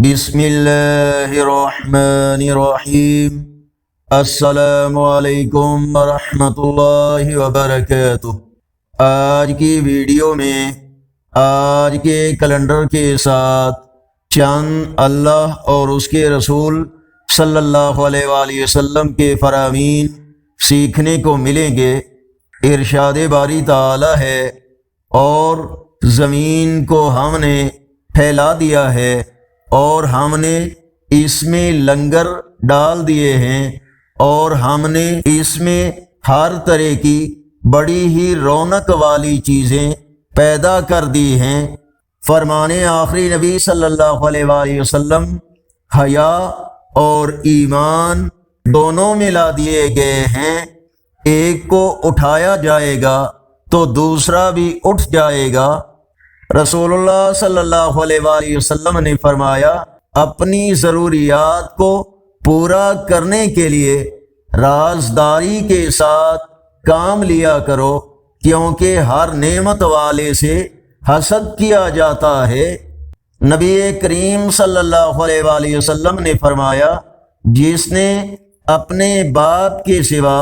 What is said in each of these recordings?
بسم اللہ الرحمن الرحیم۔ السلام علیکم ورحمۃ اللہ وبرکاتہ۔ آج کی ویڈیو میں آج کے کیلنڈر کے ساتھ چند اللہ اور اس کے رسول صلی اللہ علیہ وآلہ وسلم کے فرامین سیکھنے کو ملیں گے۔ ارشاد باری تعالی ہے، اور زمین کو ہم نے پھیلا دیا ہے اور ہم نے اس میں لنگر ڈال دیے ہیں، اور ہم نے اس میں ہر طرح کی بڑی ہی رونق والی چیزیں پیدا کر دی ہیں۔ فرمانے آخری نبی صلی اللہ علیہ وآلہ وسلم، حیا اور ایمان دونوں ملا دیے گئے ہیں، ایک کو اٹھایا جائے گا تو دوسرا بھی اٹھ جائے گا۔ رسول اللہ صلی اللہ علیہ وآلہ وسلم نے فرمایا، اپنی ضروریات کو پورا کرنے کے لیے رازداری کے ساتھ کام لیا کرو، کیونکہ ہر نعمت والے سے حسد کیا جاتا ہے۔ نبی کریم صلی اللہ علیہ وآلہ وسلم نے فرمایا، جس نے اپنے باپ کے سوا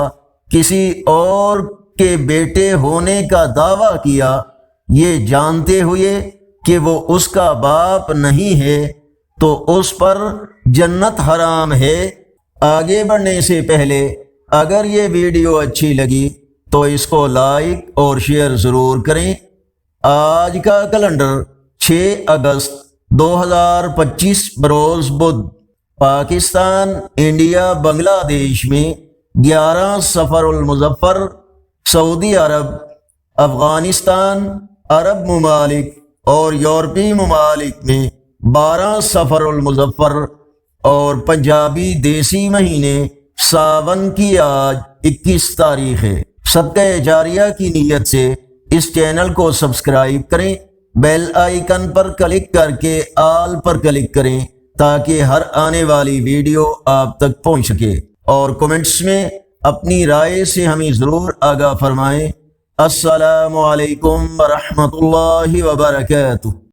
کسی اور کے بیٹے ہونے کا دعویٰ کیا، یہ جانتے ہوئے کہ وہ اس کا باپ نہیں ہے، تو اس پر جنت حرام ہے۔ آگے بڑھنے سے پہلے اگر یہ ویڈیو اچھی لگی تو اس کو لائک اور شیئر ضرور کریں۔ آج کا کیلنڈر 6 اگست 2025 بروز بدھ، پاکستان، انڈیا، بنگلہ دیش میں 11 صفر المظفر، سعودی عرب، افغانستان، عرب ممالک اور یورپی ممالک میں 12 صفر المظفر، اور پنجابی دیسی مہینے ساون کی آج 21 تاریخ ہے۔ صدقہ جاریہ کی نیت سے اس چینل کو سبسکرائب کریں، بیل آئیکن پر کلک کر کے آل پر کلک کریں تاکہ ہر آنے والی ویڈیو آپ تک پہنچ سکے، اور کمنٹس میں اپنی رائے سے ہمیں ضرور آگاہ فرمائیں۔ السلام علیکم ورحمۃ اللہ وبرکاتہ۔